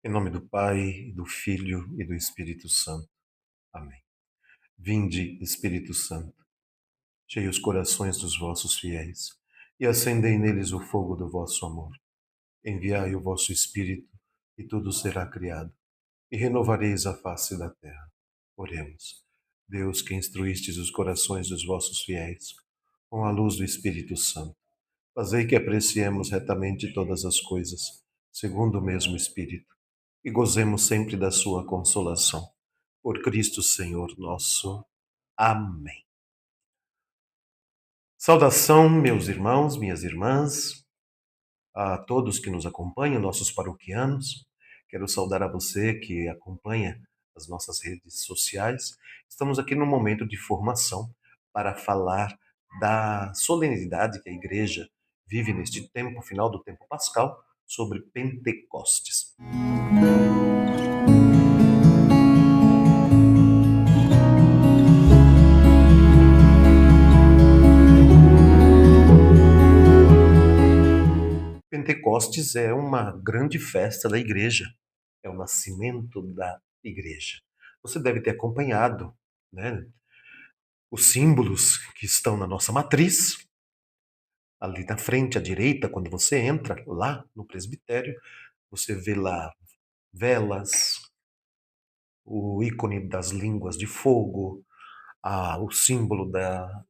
Em nome do Pai, e do Filho e do Espírito Santo. Amém. Vinde, Espírito Santo, cheie os corações dos vossos fiéis e acendei neles o fogo do vosso amor. Enviai o vosso Espírito e tudo será criado e renovareis a face da terra. Oremos. Deus, que instruístes os corações dos vossos fiéis com a luz do Espírito Santo, fazei que apreciemos retamente todas as coisas, segundo o mesmo Espírito, e gozemos sempre da sua consolação. Por Cristo Senhor nosso. Amém. Saudação, meus irmãos, minhas irmãs, a todos que nos acompanham, nossos paroquianos. Quero saudar a você que acompanha as nossas redes sociais. Estamos aqui num momento de formação para falar da solenidade que a Igreja vive neste tempo, final do tempo pascal, sobre Pentecostes. Pentecostes é uma grande festa da Igreja, é o nascimento da Igreja. Você deve ter acompanhado, né, os símbolos que estão na nossa matriz, ali na frente, à direita, quando você entra lá no presbitério, você vê lá velas, o ícone das línguas de fogo, o símbolo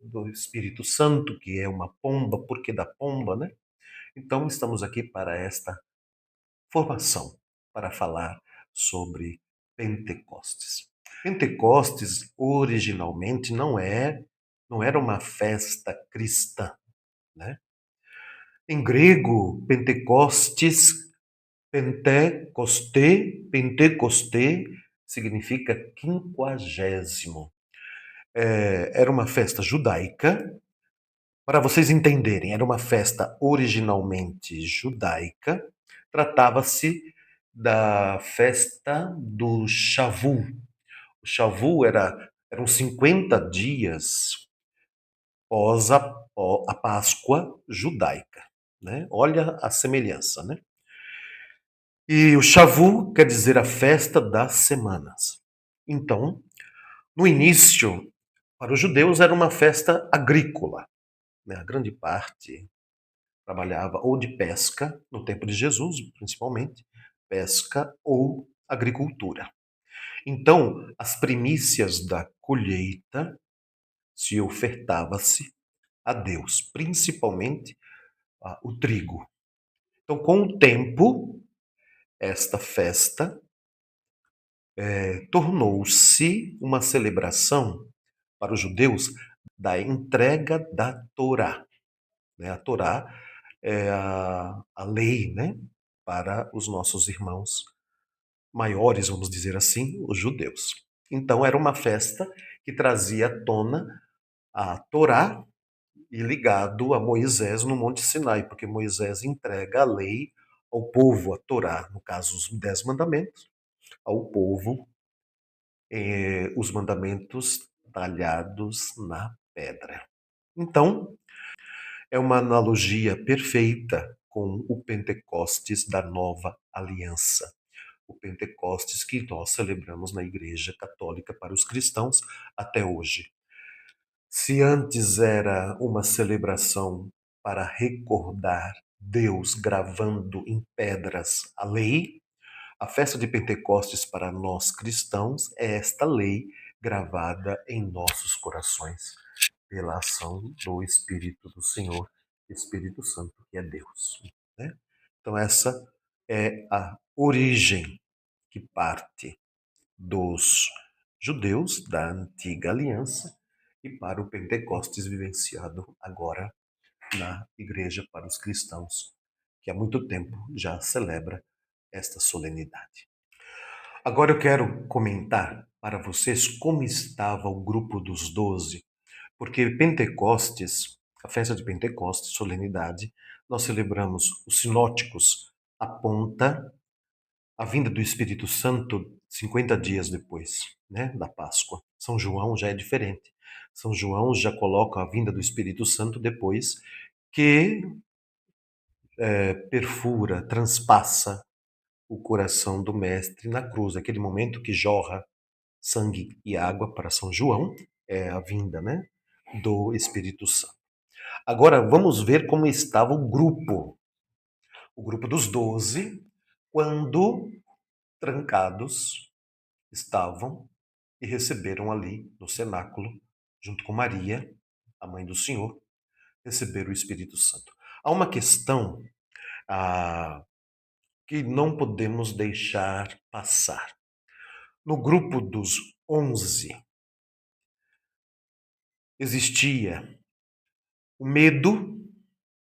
do Espírito Santo, que é uma pomba, por que da pomba, né? Então, estamos aqui para esta formação, para falar sobre Pentecostes. Pentecostes, originalmente, não era uma festa cristã, né? Em grego, Pentecostes, Pentecosté, significa quinquagésimo. Era uma festa judaica. Para vocês entenderem, era uma festa originalmente judaica. Tratava-se da festa do Shavu. O Shavu eram 50 dias após a Páscoa judaica, né? Olha a semelhança, né? E o Shavu quer dizer a festa das semanas. Então, no início, para os judeus era uma festa agrícola, né? A grande parte trabalhava ou de pesca, no tempo de Jesus, principalmente, pesca ou agricultura. Então, as primícias da colheita se ofertava-se a Deus, principalmente o trigo. Então, com o tempo, esta festa tornou-se uma celebração para os judeus da entrega da Torá, né? A Torá é a lei, né, para os nossos irmãos maiores, vamos dizer assim, os judeus. Então, era uma festa que trazia à tona a Torá e ligado a Moisés no Monte Sinai, porque Moisés entrega a lei ao povo, a Torá, no caso, os 10 mandamentos, ao povo, os mandamentos talhados na pedra. Então, é uma analogia perfeita com o Pentecostes da Nova Aliança. O Pentecostes que nós celebramos na Igreja Católica para os cristãos até hoje. Se antes era uma celebração para recordar Deus gravando em pedras a lei, a festa de Pentecostes para nós cristãos é esta lei gravada em nossos corações pela ação do Espírito do Senhor, Espírito Santo, que é Deus, né? Então essa é a origem que parte dos judeus da antiga aliança e para o Pentecostes vivenciado agora na igreja para os cristãos, que há muito tempo já celebra esta solenidade. Agora eu quero comentar para vocês como estava o grupo dos 12, porque Pentecostes, a festa de Pentecostes, solenidade, nós celebramos os sinóticos, aponta a vinda do Espírito Santo 50 dias depois, né, da Páscoa. São João já é diferente. São João já coloca a vinda do Espírito Santo depois que perfura, transpassa o coração do Mestre na cruz, aquele momento que jorra sangue e água para São João, é a vinda, né, do Espírito Santo. Agora vamos ver como estava o grupo dos 12, quando trancados estavam e receberam ali no cenáculo, junto com Maria, a mãe do Senhor, receberam o Espírito Santo. Há uma questão ah, que não podemos deixar passar. No grupo dos 11, existia o medo,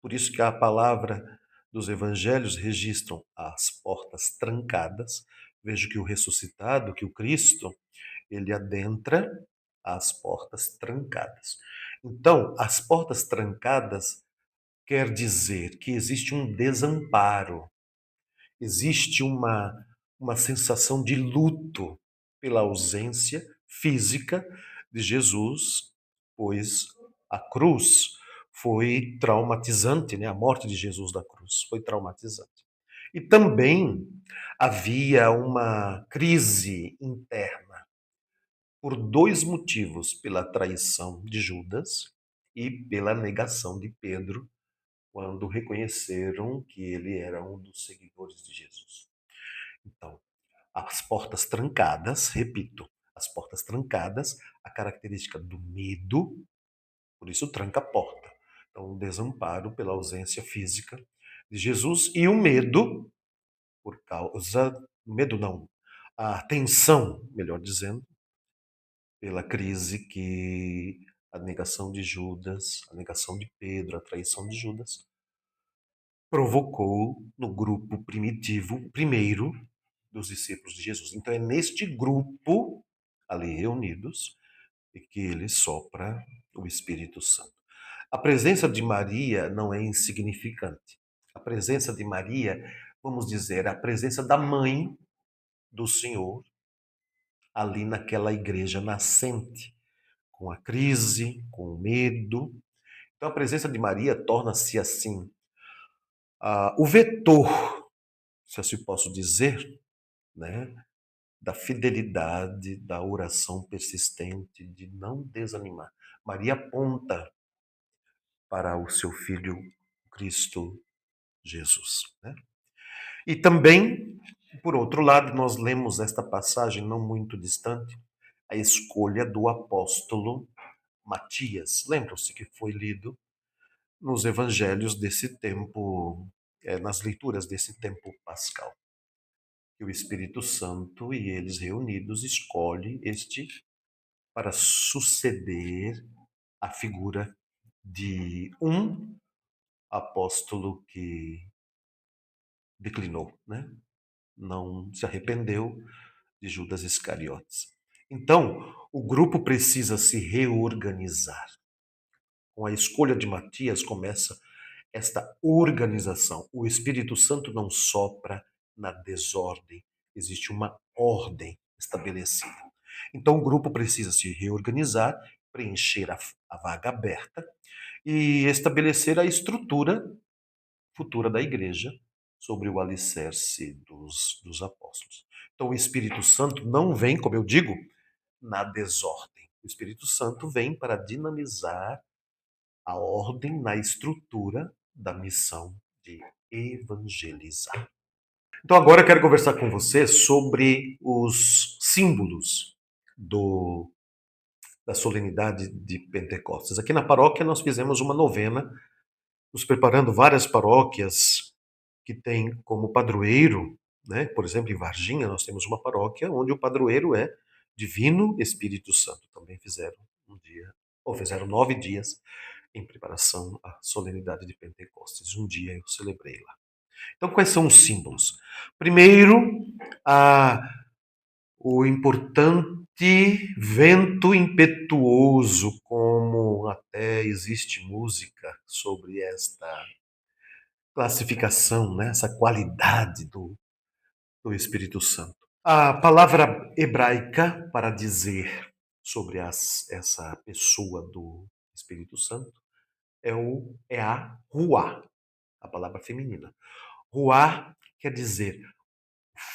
por isso que a palavra dos evangelhos registram as portas trancadas. Vejo que o ressuscitado, que o Cristo, ele adentra as portas trancadas. Então, as portas trancadas quer dizer que existe um desamparo, existe uma sensação de luto pela ausência física de Jesus, pois a cruz foi traumatizante, né? A morte de Jesus da cruz foi traumatizante. E também havia uma crise interna por dois motivos: pela traição de Judas e pela negação de Pedro, quando reconheceram que ele era um dos seguidores de Jesus. Então, as portas trancadas, repito, as portas trancadas, a característica do medo, por isso tranca a porta. Então, o desamparo pela ausência física de Jesus e o medo por causa, medo não, a tensão, melhor dizendo, pela crise que a negação de Judas, a negação de Pedro, a traição de Judas, provocou no grupo primitivo, primeiro, dos discípulos de Jesus. Então é neste grupo, ali reunidos, que ele sopra o Espírito Santo. A presença de Maria não é insignificante. A presença de Maria, vamos dizer, a presença da mãe do Senhor ali naquela igreja nascente, com a crise, com o medo. Então a presença de Maria torna-se assim, o vetor, se assim posso dizer, né, da fidelidade, da oração persistente, de não desanimar. Maria aponta para o seu filho Cristo Jesus, né? E também, por outro lado, nós lemos esta passagem não muito distante, a escolha do apóstolo Matias. Lembram-se que foi lido nos evangelhos desse tempo, nas leituras desse tempo pascal, que o Espírito Santo e eles reunidos escolhe este para suceder a figura de um apóstolo que declinou, né? Não se arrependeu de Judas Iscariotes. Então, o grupo precisa se reorganizar. Com a escolha de Matias começa esta organização. O Espírito Santo não sopra na desordem, existe uma ordem estabelecida. Então o grupo precisa se reorganizar, preencher a vaga aberta e estabelecer a estrutura futura da igreja sobre o alicerce dos apóstolos. Então o Espírito Santo não vem, como eu digo, na desordem. O Espírito Santo vem para dinamizar a ordem na estrutura da missão de evangelizar. Então agora eu quero conversar com você sobre os símbolos do, da solenidade de Pentecostes. Aqui na paróquia nós fizemos uma novena, nos preparando várias paróquias que têm como padroeiro, né? Por exemplo, em Varginha nós temos uma paróquia onde o padroeiro é Divino Espírito Santo. Também fizeram um dia, ou fizeram 9 dias em preparação à solenidade de Pentecostes. Um dia eu celebrei lá. Então, quais são os símbolos? Primeiro, a, o importante vento impetuoso, como até existe música sobre esta classificação, né? Essa qualidade do Espírito Santo. A palavra hebraica para dizer sobre essa pessoa do Espírito Santo é a ruá, a palavra feminina. Ruá quer dizer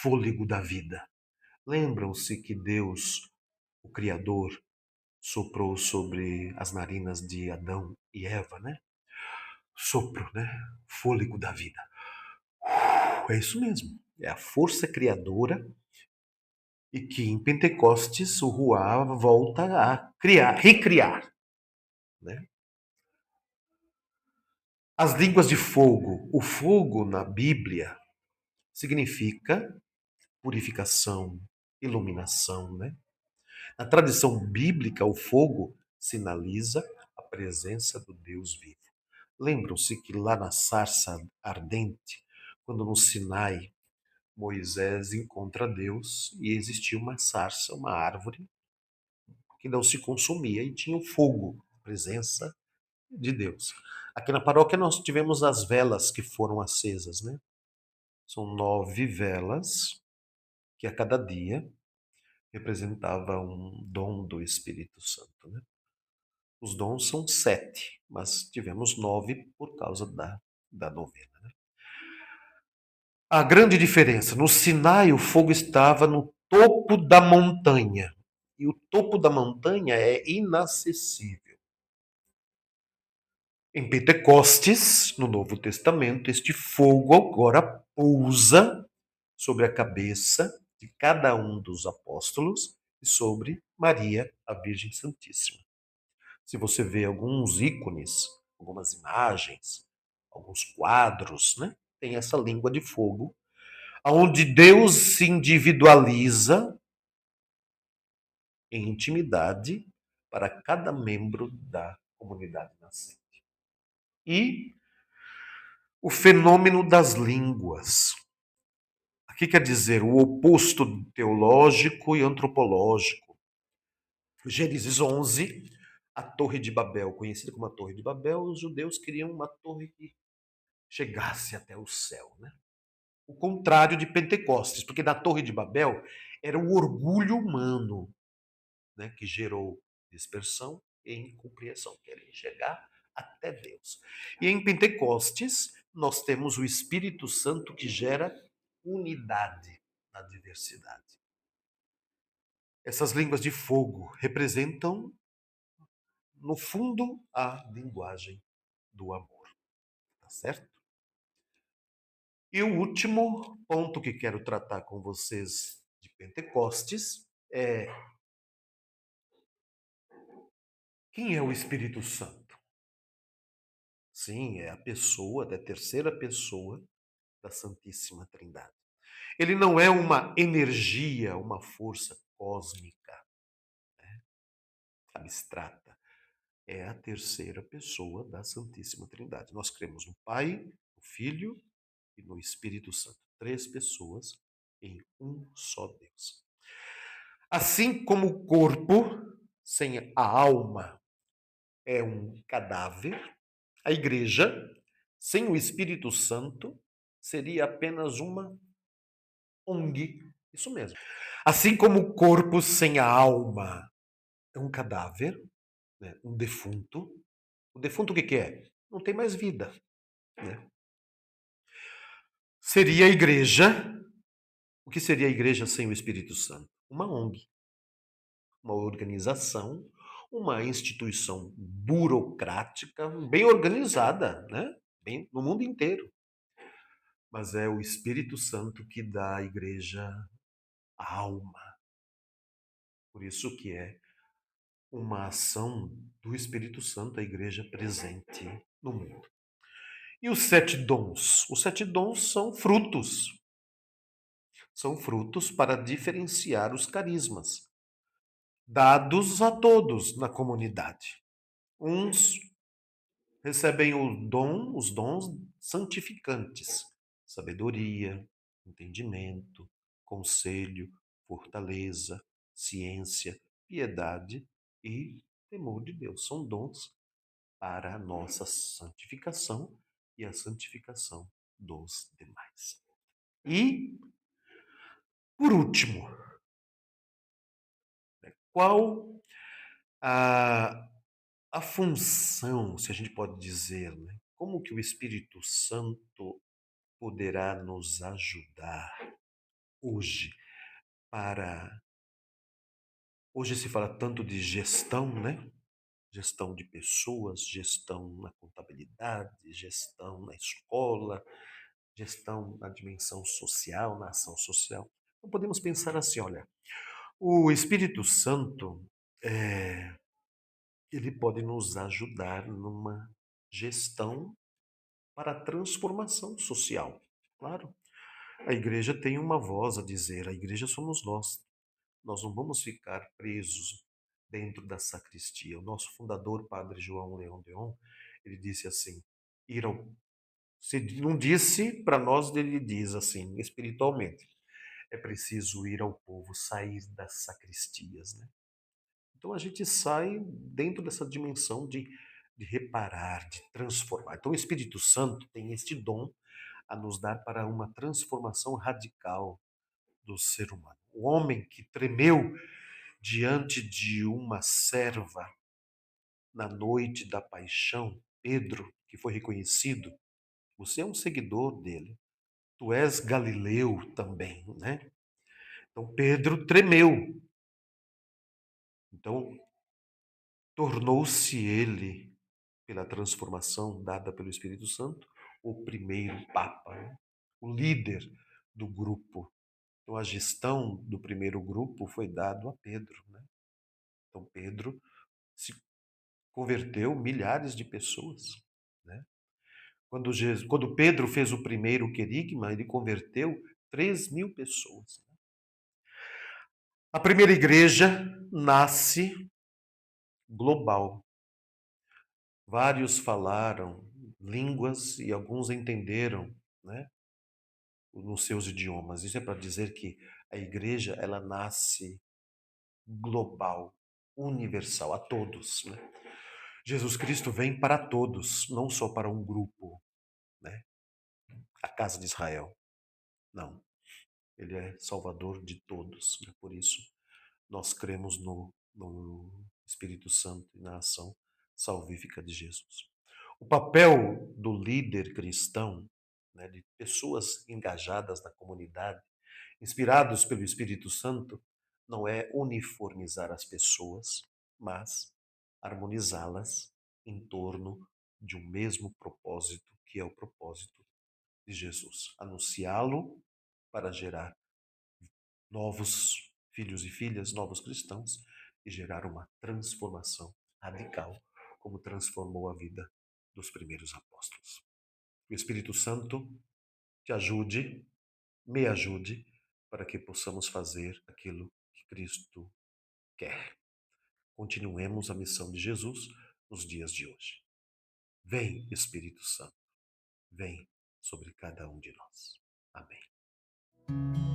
fôlego da vida. Lembram-se que Deus, o Criador, soprou sobre as narinas de Adão e Eva, né? Sopro, né? Fôlego da vida. É isso mesmo. É a força criadora e que em Pentecostes o Ruá volta a criar, recriar, né? As línguas de fogo. O fogo na Bíblia significa purificação, iluminação, né? Na tradição bíblica, o fogo sinaliza a presença do Deus vivo. Lembram-se que lá na sarça ardente, quando no Sinai Moisés encontra Deus e existia uma sarça, uma árvore que não se consumia e tinha o fogo, a presença de Deus. Aqui na paróquia nós tivemos as velas que foram acesas, né? São 9 velas que a cada dia representava um dom do Espírito Santo, né? Os dons são 7, mas tivemos 9 por causa da novena. A grande diferença, no Sinai o fogo estava no topo da montanha, e o topo da montanha é inacessível. Em Pentecostes, no Novo Testamento, este fogo agora pousa sobre a cabeça de cada um dos apóstolos e sobre Maria, a Virgem Santíssima. Se você vê alguns ícones, algumas imagens, alguns quadros, né? Tem essa língua de fogo, onde Deus se individualiza em intimidade para cada membro da comunidade nascente. E o fenômeno das línguas. Aqui quer dizer o oposto teológico e antropológico. Gênesis 11, a Torre de Babel, conhecida como a Torre de Babel, os judeus queriam uma torre que chegasse até o céu, né? O contrário de Pentecostes, porque na Torre de Babel era o orgulho humano, né, que gerou dispersão e incompreensão, querem chegar até Deus. E em Pentecostes, nós temos o Espírito Santo que gera unidade na diversidade. Essas línguas de fogo representam, no fundo, a linguagem do amor, tá certo? E o último ponto que quero tratar com vocês de Pentecostes é: quem é o Espírito Santo? Sim, é a pessoa, da terceira pessoa da Santíssima Trindade. Ele não é uma energia, uma força cósmica, abstrata. É a terceira pessoa da Santíssima Trindade. Nós cremos no Pai, no Filho e no Espírito Santo. 3 pessoas em um só Deus. Assim como o corpo sem a alma é um cadáver, a igreja sem o Espírito Santo seria apenas uma ONG. Isso mesmo. Assim como o corpo sem a alma é um cadáver, né, um defunto. O defunto o que é? Não tem mais vida, né? Seria a igreja. O que seria a igreja sem o Espírito Santo? Uma ONG, uma organização, uma instituição burocrática, bem organizada, né? Bem, no mundo inteiro. Mas é o Espírito Santo que dá à igreja a alma. Por isso que é uma ação do Espírito Santo, a igreja presente no mundo. E os 7 dons? Os 7 dons são frutos. São frutos para diferenciar os carismas, dados a todos na comunidade. Uns recebem os dons santificantes, sabedoria, entendimento, conselho, fortaleza, ciência, piedade e temor de Deus. São dons para a nossa santificação e a santificação dos demais. E, por último, qual a, a função, se a gente pode dizer, né? Como que o Espírito Santo poderá nos ajudar? hoje para. Hoje se fala tanto de gestão, né? Gestão de pessoas, gestão na contabilidade, gestão na escola, gestão na dimensão social, na ação social. Então podemos pensar assim, olha, o Espírito Santo, é, ele pode nos ajudar numa gestão para a transformação social. Claro, a igreja tem uma voz a dizer, a igreja somos nós. Nós não vamos ficar presos dentro da sacristia. O nosso fundador, Padre João Leão Deon, ele disse assim, ir ao... Se não disse, para nós ele diz assim, espiritualmente, é preciso ir ao povo, sair das sacristias, né? Então a gente sai dentro dessa dimensão de reparar, de transformar. Então o Espírito Santo tem este dom a nos dar para uma transformação radical do ser humano. O homem que tremeu diante de uma serva na noite da paixão, Pedro, que foi reconhecido, você é um seguidor dele. Tu és Galileu também, né? Então Pedro tremeu. Então tornou-se ele, pela transformação dada pelo Espírito Santo, o primeiro papa, né? O líder do grupo. Então a gestão do primeiro grupo foi dado a Pedro, né? Então Pedro se converteu milhares de pessoas, né? Quando Pedro fez o primeiro querigma, ele converteu 3.000 pessoas. A primeira igreja nasce global. Vários falaram línguas e alguns entenderam, né, nos seus idiomas. Isso é para dizer que a igreja ela nasce global, universal, a todos, né? Jesus Cristo vem para todos, não só para um grupo, né? A casa de Israel. Não. Ele é salvador de todos, né? Por isso nós cremos no Espírito Santo e na ação salvífica de Jesus. O papel do líder cristão, né, de pessoas engajadas na comunidade, inspirados pelo Espírito Santo, não é uniformizar as pessoas, mas harmonizá-las em torno de um mesmo propósito, que é o propósito de Jesus. Anunciá-lo para gerar novos filhos e filhas, novos cristãos, e gerar uma transformação radical, como transformou a vida dos primeiros apóstolos. O Espírito Santo te ajude, me ajude, para que possamos fazer aquilo que Cristo quer. Continuemos a missão de Jesus nos dias de hoje. Vem, Espírito Santo, vem sobre cada um de nós. Amém.